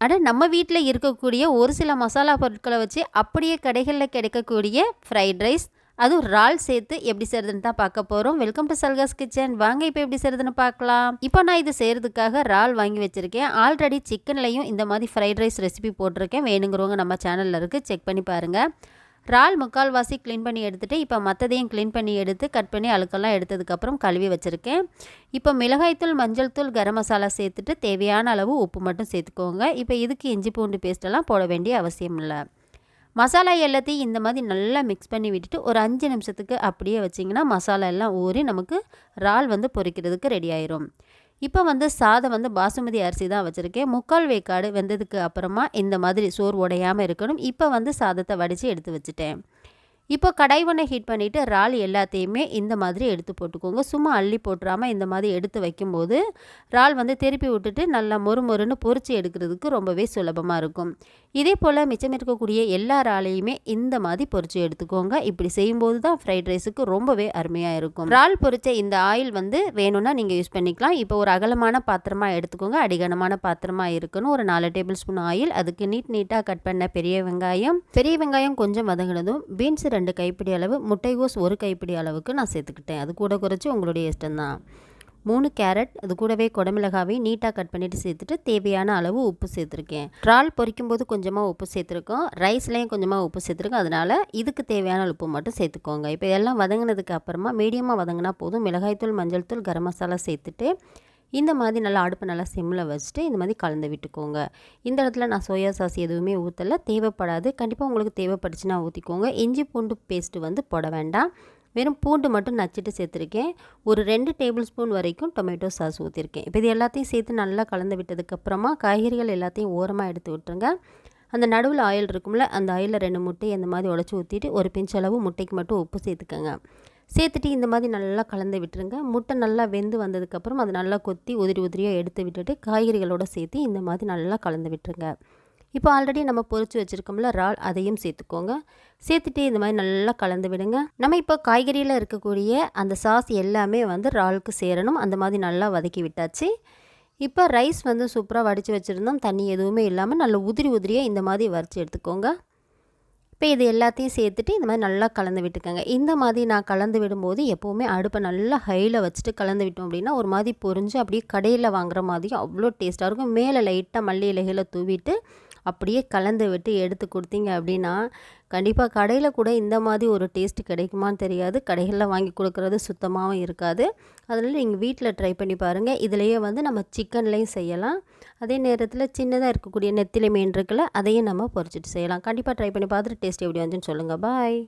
அட நம்ம வீட்டில் இருக்கக்கூடிய ஒரு சில மசாலா பொருட்களை வச்சு அப்படியே கடைகளில் கிடைக்கக்கூடிய ஃப்ரைட் ரைஸ், அதுவும் இறால் சேர்த்து எப்படி செய்கிறதுன்னு தான் பார்க்க போகிறோம். Welcome to Salka's kitchen. வாங்க இப்போ எப்படி செய்கிறதுன்னு பார்க்கலாம். இப்போ நான் இது செய்கிறதுக்காக இறால் வாங்கி வச்சுருக்கேன். ஆல்ரெடி சிக்கன்லையும் இந்த மாதிரி ஃப்ரைட் ரைஸ் ரெசிபி போட்டிருக்கேன். வேணுங்கிறவங்க நம்ம சேனலில் இருக்குது, செக் பண்ணி பாருங்கள். இறால் முக்கால்வாசி க்ளீன் பண்ணி எடுத்துகிட்டு இப்போ மற்றதையும் க்ளீன் பண்ணி எடுத்து கட் பண்ணி அழுக்கெல்லாம் எடுத்ததுக்கப்புறம் கழுவி வச்சுருக்கேன். இப்போ மிளகாய்த்தூள், மஞ்சள் தூள், கரம் மசாலா சேர்த்துட்டு தேவையான அளவு உப்பு மட்டும் சேர்த்துக்கோங்க. இப்போ இதுக்கு இஞ்சி பூண்டு பேஸ்ட்டெல்லாம் போட வேண்டிய அவசியம் இல்லை. மசாலா எல்லாத்தையும் இந்த மாதிரி நல்லா மிக்ஸ் பண்ணி விட்டுட்டு ஒரு 5 நிமிஷத்துக்கு அப்படியே வச்சிங்கன்னா மசாலா எல்லாம் ஊறி நமக்கு இறால் பொரிக்கிறதுக்கு ரெடி ஆயிரும். இப்போ சாதம் பாசுமதி அரிசி தான் வச்சுருக்கேன். 3/4 வேக்காடு வெந்ததுக்கு அப்புறமா இந்த மாதிரி சோறு உடையாமல் இருக்கணும். இப்போ சாதத்தை வடித்து எடுத்து வச்சுட்டேன். இப்போ கடாய் ஒன்று ஹீட் பண்ணிவிட்டு இறால் எல்லாத்தையுமே இந்த மாதிரி எடுத்து போட்டுக்கோங்க. சும்மா அள்ளி போட்டுறாமல் இந்த மாதிரி எடுத்து வைக்கும்போது இறால் திருப்பி விட்டுட்டு நல்லா மொறுமொறுன்னு பொரிச்சு எடுக்கிறதுக்கு ரொம்பவே சுலபமாக இருக்கும். இதே போல் மிச்சம் இருக்கக்கூடிய எல்லா இறாலையுமே இந்த மாதிரி பொரிச்சு எடுத்துக்கோங்க. இப்படி செய்யும்போது தான் ஃப்ரைட் ரைஸுக்கு ரொம்பவே அருமையாக இருக்கும். இறால் பொரிச்ச இந்த ஆயில் வேணும்னா நீங்கள் யூஸ் பண்ணிக்கலாம். இப்போ ஒரு அகலமான பாத்திரமாக எடுத்துக்கோங்க. அடிகனமான பாத்திரமாக இருக்கணும். ஒரு 4 டேபிள் ஸ்பூன் ஆயில், அதுக்கு நீட்டாக கட் பண்ண பெரிய வெங்காயம் கொஞ்சம் வதங்கினதும் பீன்ஸ் 2 கைப்பிடி அளவு, முட்டைகோஸ் 1 கைப்பிடி அளவுக்கு நான் சேர்த்துக்கிட்டேன். அது கூட குறைச்சி உங்களுடைய இஷ்டம்தான். 3 கேரட், அது கூடவே குடமிளகாவையும் நீட்டாக கட் பண்ணிவிட்டு சேர்த்துட்டு தேவையான அளவு உப்பு சேர்த்துருக்கேன். இறால் பொரிக்கும் போது கொஞ்சமாக உப்பு சேர்த்துருக்கோம், ரைஸ்லேயும் கொஞ்சமாக உப்பு சேர்த்துருக்கோம். அதனால் இதுக்கு தேவையான உப்பு மட்டும் சேர்த்துக்கோங்க. இப்போ எல்லாம் வதங்கினதுக்கு அப்புறமா மீடியமாக வதங்கினா போதும். மிளகாய்த்தூள், மஞ்சள் தூள், கரம் மசாலா சேர்த்துட்டு இந்த மாதிரி நல்லா அடுப்பு நல்லா சிம்மில் வச்சுட்டு இந்த மாதிரி கலந்து விட்டுக்கோங்க. இந்த இடத்துல நான் சோயா சாஸ் எதுவுமே ஊற்றலை, தேவைப்படாது. கண்டிப்பாக உங்களுக்கு தேவைப்பட்டுச்சுன்னா ஊற்றிக்கோங்க. இஞ்சி பூண்டு பேஸ்ட்டு போட வேண்டாம். வெறும் பூண்டு மட்டும் நச்சுட்டு சேர்த்துருக்கேன். ஒரு 2 டேபிள் ஸ்பூன் வரைக்கும் டொமேட்டோ சாஸ் ஊற்றிருக்கேன். இப்போ இது எல்லாத்தையும் சேர்த்து நல்லா கலந்து விட்டதுக்கப்புறமா காய்கறிகள் எல்லாத்தையும் ஓரமாக எடுத்து விட்டுருங்க. அந்த நடுவில் ஆயில் இருக்கும்ல, அந்த ஆயிலில் 2 முட்டையை அந்த மாதிரி உடச்சி ஊற்றிட்டு ஒரு பிஞ்ச் அளவு முட்டைக்கு மட்டும் உப்பு சேர்த்துக்கோங்க. சேர்த்துட்டு இந்த மாதிரி நல்லா கலந்து விட்டுருங்க. முட்டை நல்லா வெந்து வந்ததுக்கப்புறம் அது நல்லா கொத்தி உதிரியாக எடுத்து விட்டுட்டு காய்கறிகளோடு சேர்த்து இந்த மாதிரி நல்லா கலந்து விட்டுருங்க. இப்போ ஆல்ரெடி நம்ம பொரிச்சு வச்சுருக்கோம்ல இறால், அதையும் சேர்த்துக்கோங்க. சேர்த்துட்டு இந்த மாதிரி நல்லா கலந்து விடுங்க. நம்ம இப்போ காய்கறியில் இருக்கக்கூடிய அந்த சாஸ் எல்லாமே இறாலுக்கு சேரணும். அந்த மாதிரி நல்லா வதக்கி விட்டாச்சு. இப்போ ரைஸ் சூப்பராக வடித்து வச்சுருந்தோம். தண்ணி எதுவுமே இல்லாமல் நல்லா உதிரியாக இந்த மாதிரி வறுத்து எடுத்துக்கோங்க. இப்போ இது எல்லாத்தையும் சேர்த்துட்டு இந்த மாதிரி நல்லா கலந்து விட்டுக்கோங்க. இந்த மாதிரி நான் கலந்து விடும்போது எப்போவுமே அடுப்பை நல்லா ஹையில் வச்சுட்டு கலந்து விட்டோம் அப்படின்னா ஒரு மாதிரி பொரிஞ்சு அப்படியே கடையில் வாங்குற மாதிரி அவ்வளோ டேஸ்ட்டாக இருக்கும். மேலே லைட்டாக மல்லி இலைகளை தூவிட்டு அப்படியே கலந்து விட்டு எடுத்து கொடுத்தீங்க அப்படின்னா கண்டிப்பாக கடையில் கூட இந்த மாதிரி ஒரு டேஸ்ட்டு கிடைக்குமான்னு தெரியாது. கடைகளில் வாங்கி கொடுக்குறது சுத்தமாகவும் இருக்காது. அதனால் நீங்கள் வீட்டில் ட்ரை பண்ணி பாருங்கள். இதிலேயே நம்ம சிக்கன்லேயும் செய்யலாம். அதே நேரத்தில் சின்னதாக இருக்கக்கூடிய நெத்திலி மீன் இருக்குல்ல, அதையும் நம்ம பொரிச்சிட்டு செய்யலாம். கண்டிப்பாக ட்ரை பண்ணி பார்த்துட்டு டேஸ்ட் எப்படி வந்துன்னு சொல்லுங்கள். பாய்.